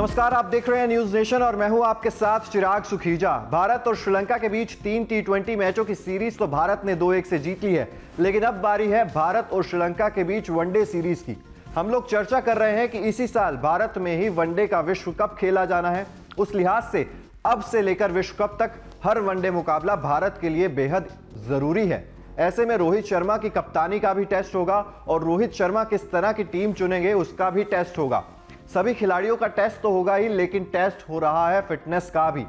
नमस्कार, आप देख रहे हैं न्यूज नेशन और मैं हूं आपके साथ चिराग सुखीजा। भारत और श्रीलंका के बीच 3 T20 मैचों की सीरीज तो भारत ने 2-1 से जीत ली है, लेकिन अब बारी है भारत और श्रीलंका के बीच वनडे सीरीज की। हम लोग चर्चा कर रहे हैं कि इसी साल भारत में ही वनडे का विश्व कप खेला जाना है। उस लिहाज से अब से लेकर विश्व कप तक हर वनडे मुकाबला भारत के लिए बेहद जरूरी है। ऐसे में रोहित शर्मा की कप्तानी का भी टेस्ट होगा और रोहित शर्मा किस तरह की टीम चुनेंगे उसका भी टेस्ट होगा। सभी खिलाड़ियों का टेस्ट तो होगा ही, लेकिन टेस्ट हो रहा है फिटनेस का भी।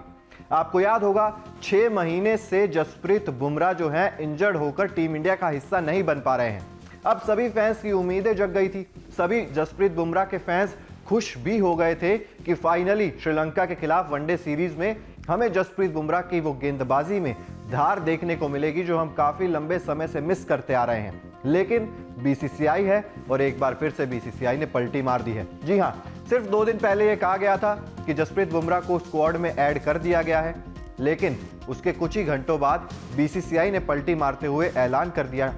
आपको याद होगा 6 महीने से जसप्रीत बुमराह जो हैं इंजर्ड होकर टीम इंडिया का हिस्सा नहीं बन पा रहे हैं। अब सभी फैंस की उम्मीदें जग गई थी। सभी जसप्रीत बुमराह के फैंस खुश भी हो गए थे कि फाइनली श्रीलंका के खिलाफ वनडे सीरीज में हमें जसप्रीत बुमराह की वो गेंदबाजी में धार देखने को मिलेगी जो हम काफी लंबे समय से मिस करते आ रहे हैं। लेकिन बीसीसीआई है और एक बार फिर से बीसीसीआई ने पलटी मार दी है। जी हां, सिर्फ 2 दिन पहले यह कहा गया था कि जसप्रीत बुमराह को स्क्वाड में ऐड कर दिया गया है, लेकिन उसके कुछ ही घंटों बाद बीसीसीआई ने पलटी मारते हुए ऐलान कर दिया।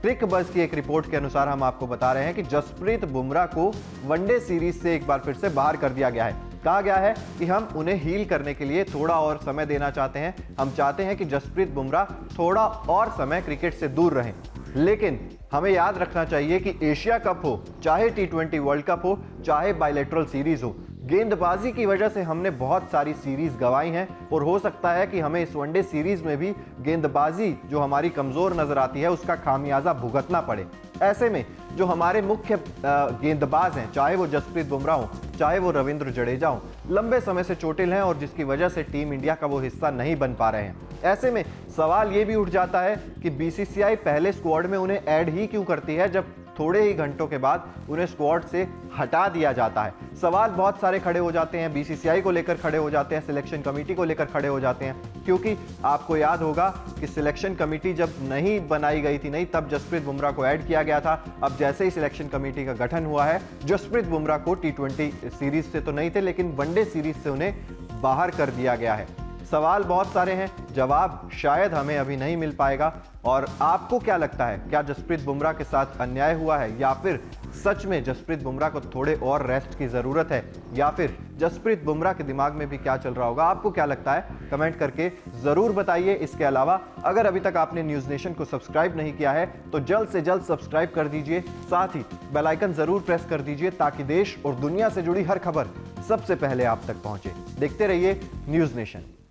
क्रिक बज़ की एक रिपोर्ट के अनुसार हम आपको बता रहे हैं कि जसप्रीत बुमराह को वनडे सीरीज से एक बार फिर से बाहर कर दिया गया है। कहा गया है कि हम उन्हें हील करने के लिए थोड़ा और समय देना चाहते हैं। हम चाहते हैं कि जसप्रीत बुमराह थोड़ा और समय क्रिकेट से दूर रहें। लेकिन हमें याद रखना चाहिए कि एशिया कप हो, चाहे T20 वर्ल्ड कप हो, चाहे बायलैटरल सीरीज हो, गेंदबाजी की वजह से हमने बहुत सारी सीरीज गंवाई हैं और हो सकता है कि हमें इस वनडे सीरीज में भी गेंदबाजी जो हमारी कमजोर नजर आती है उसका खामियाजा भुगतना पड़े। ऐसे में जो हमारे मुख्य गेंदबाज हैं, चाहे वो जसप्रीत बुमराह हो, चाहे वो रविंद्र जडेजा हो, लंबे समय से चोटिल हैं और जिसकी वजह से टीम इंडिया का वो हिस्सा नहीं बन पा रहे हैं। ऐसे में सवाल ये भी उठ जाता है कि बीसीसीआई पहले स्क्वाड में उन्हें ऐड ही क्यों करती है जब थोड़े ही घंटों के बाद उन्हें स्क्वाड से हटा दिया जाता है। सवाल बहुत सारे खड़े हो जाते हैं, बीसीसीआई को लेकर खड़े हो जाते हैं, सिलेक्शन कमेटी को लेकर खड़े हो जाते हैं, क्योंकि आपको याद होगा कि सिलेक्शन कमेटी जब नहीं बनाई गई थी नहीं तब जसप्रीत बुमराह को ऐड किया गया था। अब जैसे ही सिलेक्शन कमेटी का गठन हुआ है, जसप्रीत बुमराह को T20 सीरीज से तो नहीं थे लेकिन वनडे सीरीज से उन्हें बाहर कर दिया गया है। सवाल बहुत सारे हैं, जवाब शायद हमें अभी नहीं मिल पाएगा। और आपको क्या लगता है, क्या जसप्रीत बुमराह के साथ अन्याय हुआ है या फिर सच में जसप्रीत बुमराह को थोड़े और रेस्ट की ज़रूरत है, या फिर जसप्रीत बुमराह के दिमाग में भी क्या चल रहा होगा? आपको क्या लगता है, कमेंट करके ज़रूर बताइए। इसके अलावा अगर अभी तक आपने न्यूज़ नेशन को सब्सक्राइब नहीं किया है तो जल्द से जल्द सब्सक्राइब कर दीजिए, साथ ही बेल आइकन ज़रूर प्रेस कर दीजिए ताकि देश और दुनिया से जुड़ी हर खबर सबसे पहले आप तक पहुंचे। देखते रहिए न्यूज़ नेशन।